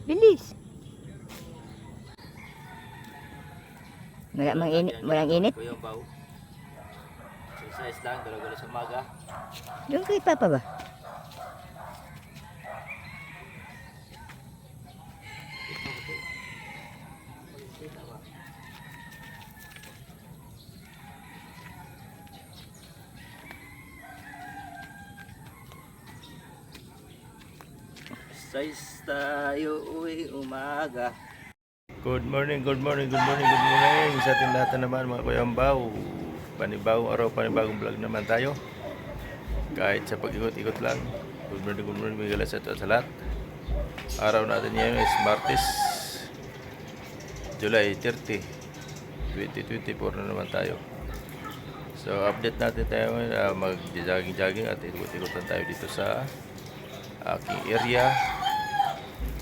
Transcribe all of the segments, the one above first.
Bilis. Walang init. Kuya Bao. Exercise lang, galo-galo sa umaga. Doon kay Papa ba? Exercise tayo uwi umaga. Good morning sa ating lahat naman mga Kuya Bao. Panibagong araw, panibagong vlog naman tayo. Kahit sa pag-ikot-ikot lang. Good morning, mga galas at sa lahat. Araw natin ngayon is Martes, July 30, 2024 na naman tayo. So update natin tayo ngayon, mag-jogging at ikot-ikotan tayo dito sa aking area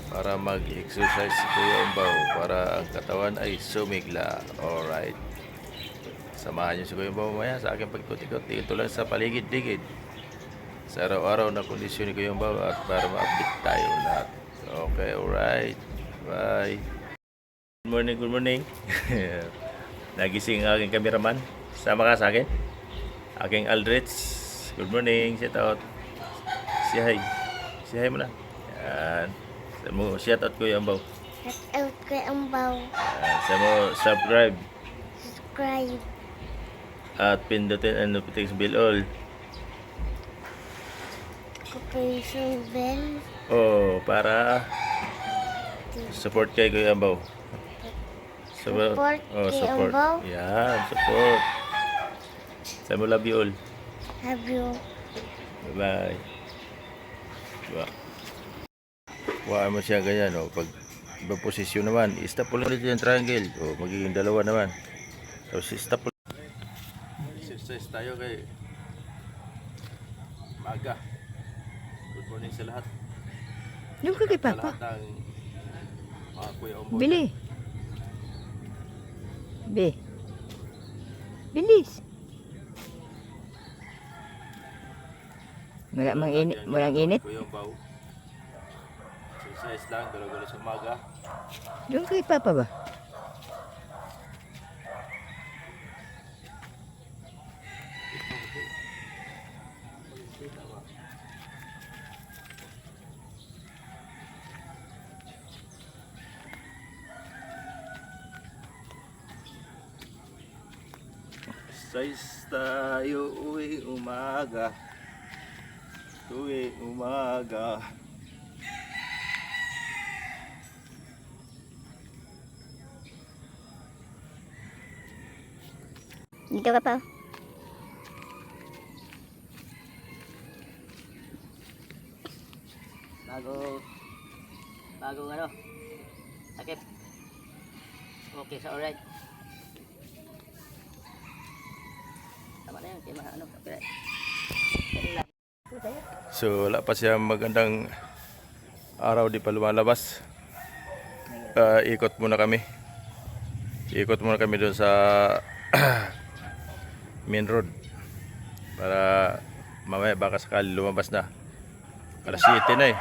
para mag-exercise si Kuya Bao para ang katawan ay sumigla. Alright, samahan nyo si Kuya Bao mamaya sa aking pag-ikot-ikot dito lang sa paligid-ligid sa araw-araw na kondisyon ni Kuya Bao at para ma-update tayo lahat. Okay, alright, bye. Good morning. Nagising ang aking cameraman. Sama ka sa akin, aking Aldrich. Good morning, shout out. Say hi mo na. Yan. Sa mo, shout out Kuya Bao. Shout out Kuya Bao. Sa mo, subscribe. Subscribe. At pindutin ang notification bell all. Operation Bell. Oh, para support kay Kuya Bao. Support Kuya support. Bao. Yan, support. Sa mo, love you all. Love you. Bye-bye. Diba? Kuhaan mo siya ganyan, oh. Pag ibang posisyon naman, i-stop ulit yung triangle. O, magiging dalawa naman. Tapos i-stop ulit. Exercise tayo kay maga. Good morning sa lahat. Doon ka kay Sa Papa. lahat ng mga Kuya Ombo. Bili. Bilis. Walang init. Kuya Bao. Exercise lang, galo-galo sa umaga. Doon kay Papa ba? Exercise tayo uwi umaga. Uwi umaga. Dito ka pa. Bagong ano? Sakit. Okay, so alright. Tama na yun, ano, okay. So wala pa siya magandang araw, di pa lumalabas. Ikot muna kami doon sa main road para mamaya baka sakali lumabas na. Alas 7 na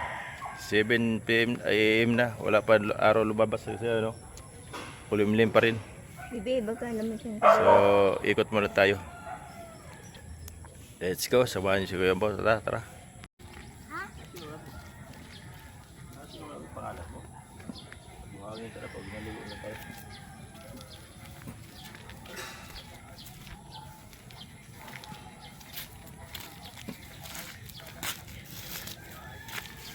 7 PM AM na, wala pa araw lumabas kasi ano, kulimlim pa rin. Bibi, baka naman siya. So ikot muna tayo. Let's go, samahan niyo si Kuya Bao. Tara. Buhangin tara pag naligo na tayo.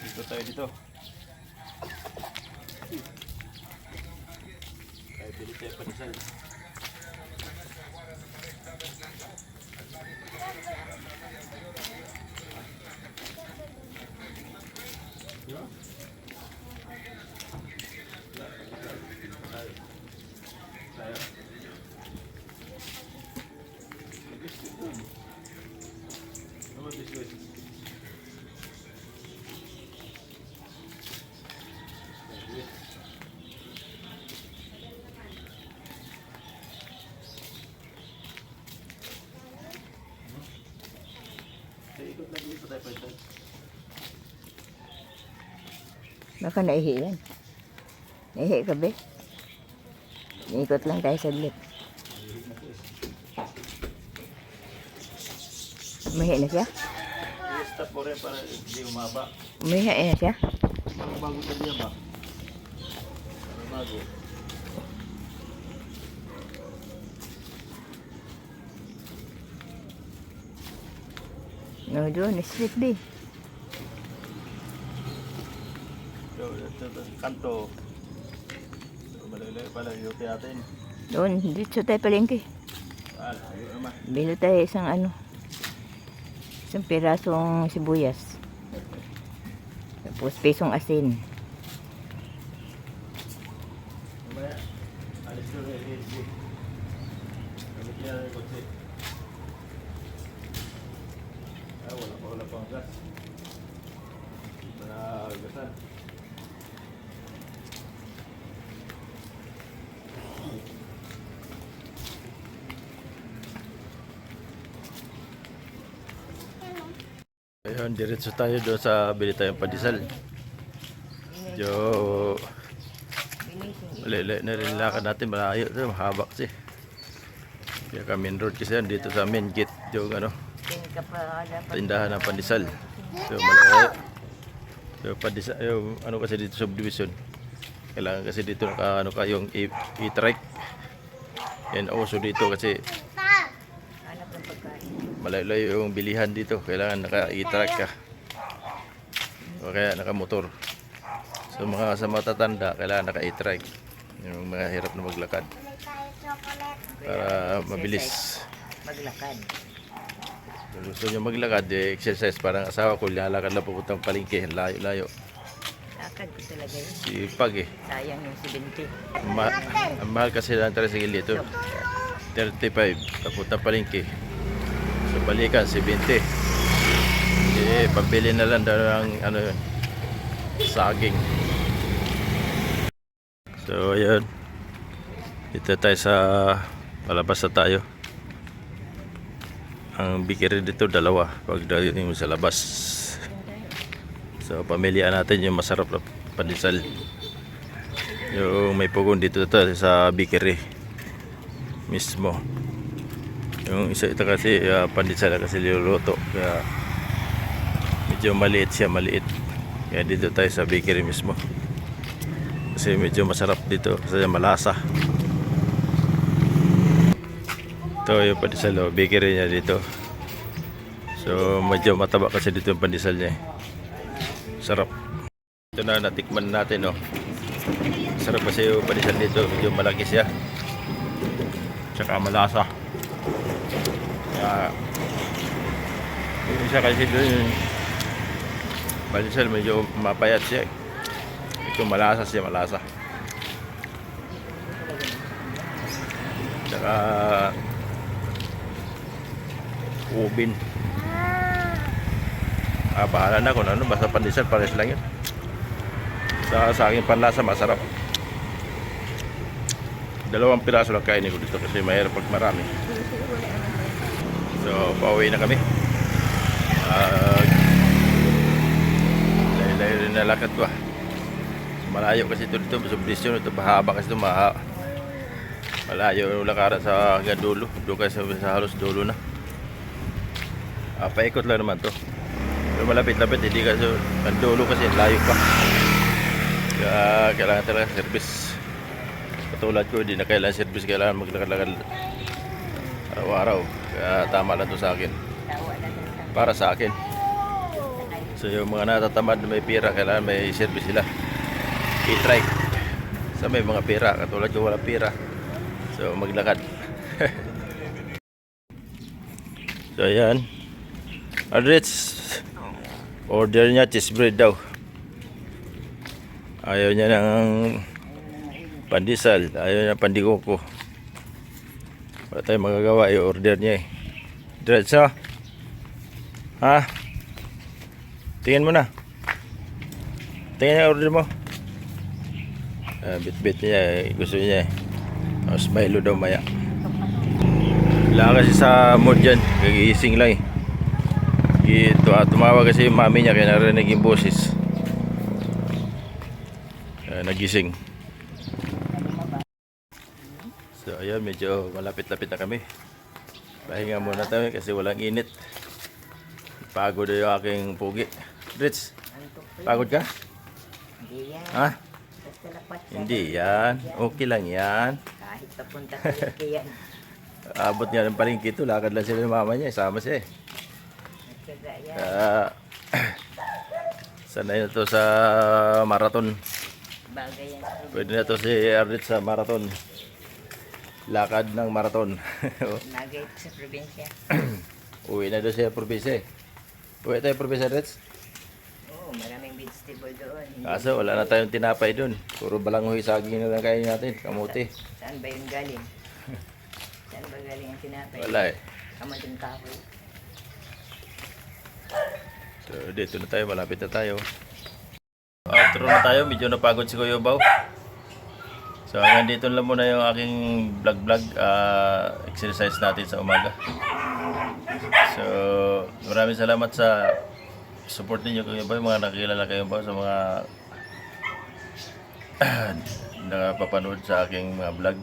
Dito tayo dito. Tayo bili tayo panisal. Ikot lagi dito tayo pa ito. Baka naihilan. Ihi ka be. Ikot lang tayo saglit. Umihi na siya? I-stop mo rin para hindi umaba. Umihi na siya? Bago ka niya ba? Bago. No, doon. Street be. Ito, kanto. Malay pala yung natin. Doon. Dito tayo palengke. Ayun naman. Bilo tayo isang ano. Isang pirasong sibuyas. Tapos pisong asin. Mamaya, alis ko rin. Gamit niya rin kotse. Wala pa ang gas. Para gasan. Ayun, diretso tayo doon sa bili tayong pandesal. Medyo maliliit na rin lakad natin, malayo ito, mahaba kasi. Kaya ka main road kasi yan, dito sa main gate yung ano, tindahan ng pandesal. So malayo. So pandesal, yung ano kasi dito subdivision. Kailangan kasi dito naka ano ka yung e-trike. And also dito kasi malayo yung bilihan dito, kailangan naka e-trike ka o kaya naka motor. So mga sa matatanda kailangan naka e-trike, yung mga hirap na maglakad para mabilis Maglakad. kung gusto nyo maglakad, exercise. Parang asawa ko, lalakad lang papuntang palengke, layo-layo. Lakad ko talaga yun. Sipag Sayang yung 70. ang mahal kasi ng tricycle dito, 35 papuntang palengke. So balikan 70. Pabili na lang daw ng ano yun, saging. So ayun, dito tayo sa palabas na tayo. Ang bikiri dito dalawa pag yung sa labas. So pamilihan natin yung masarap na pandesal. Yung may pugon dito sa bikiri mismo. Yung isa ito kasi pandesal kasi niluluto, kaya medyo maliit siya, maliit. Kaya dito tayo sa bakery mismo kasi medyo masarap dito kasi malasa. Ito yung pandesal, bakery niya dito. So medyo mataba kasi dito yung pandesal niya. Sarap. Ito na natikman natin, oh. Sarap kasi yung pandesal dito, medyo malaki siya tsaka malasa. Yung isa kasi doon yung pandesal medyo mapayat siya. Ito malasa siya, malasa. Tsaka ubin. Bahala na kung ano, basta pandesal pares lang yun. Sa aking panlasa masarap. 2 piraso lang kainin ko dito kasi mahirap pag marami. So pauwi na kami. Layo-layo rin na lakad ko. Malayo kasi ito dito, subdivision ito, mahaba kasi ito, malayo yung lakaran sa hanggang dulo. Doon kasi sa halos dulo na. Paikot lang naman to. Pero malapit-lapit, hindi kasi ang dulo kasi layo pa. Kaya kailangan talaga service. Katulad ko, hindi na kailangan service, kailangan maglakad-lakad araw-araw. Kaya tama lang to sa akin. Para sa akin. So yung mga natatamad na may pira, kailangan may service sila. I-trike. Sa may mga pira, katulad ko wala pira. So maglakad. So ayan. Aldrich, order niya cheese bread daw. Ayaw niya ng pandesal, ayaw niya pandikoko. Wala tayong magagawa, i-order niya eh. Diretso. Ha? Tingin mo na. Tingin niya order mo. Bit-bit niya eh. Gusto niya eh. Smile daw maya. Wala kasi sa mood dyan. Kagising lang eh. Tumawag kasi yung mami niya kaya narinig yung boses. Nagising. ayun, medyo malapit-lapit na kami. Pahinga muna tayo kasi walang init. Pagod na yung aking pugi. Rich, Antok po. pagod ka? Hindi yan. Ha? Basta lapat sa Hindi yan. Okay lang yan. kahit papunta sa yan. Abot nga ng palengke ito. Lakad lang sila ng mama niya. Isama siya eh. Nagtsaga yan. Sanay na to sa marathon. Bagay yan. Pwede na to si Ardit sa marathon. Lakad ng marathon. Bagay ito sa probinsya. Uwi na doon siya probinsya eh. Uwi tayo probinsya, Rich. Oo, maraming vegetable doon. Kaso wala na tayong tinapay doon. Puro balanghoy, saging na lang kain natin. Kamuti. Saan ba yung galing? Saan ba galing ang tinapay? Wala eh. Kamating kahoy. So dito na tayo, malapit na tayo. Outro na tayo, medyo napagod si Kuya Bao. So hanggang dito lang muna yung aking vlog exercise natin sa umaga. So maraming salamat sa support ninyo Kuya Bao, mga nakikilala kayo ba sa mga nakapapanood sa aking mga vlog.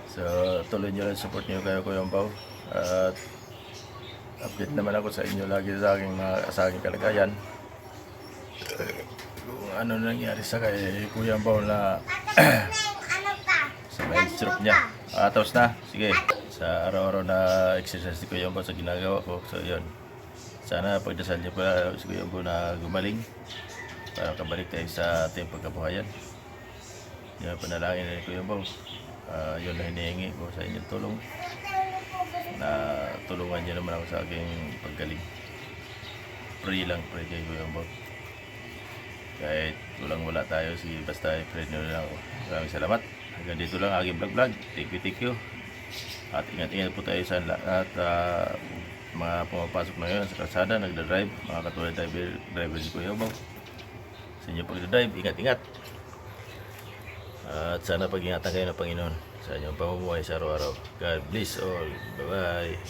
So tuloy nyo lang support nyo kayo Kuya Bao. At update naman ako sa inyo lagi sa aking kalagayan. Kung ano nangyari sa kay Kuya Bao na sa may stroke niya. Tapos na. Sige. Sa araw-araw na exercise ni Kuya Bao sa ginagawa ko. So yun. Sana pagdasal niyo pa si Kuya Bao na gumaling para kabalik tayo sa ating pagkabuhayan. Yan panalangin ni Kuya Bao. Yun na hinihingi ko sa inyong tulong. Na tulungan niyo naman ako sa aking paggaling. Pray lang, pray kay Kuya Bao. Kahit wala tayo, sige basta i-pray nyo lang ako. Maraming salamat. Hanggang dito lang aking vlog. Thank you. At ingat-ingat po tayo sa lahat. Mga pumapasok na ngayon sa kalsada, nagda-drive, mga katulad driver ni Kuya Bao. Sa inyo pagda-drive, ingat-ingat. At sana pag-ingatan kayo ng Panginoon sa inyong pamumuhay sa araw-araw. God bless all. Bye-bye.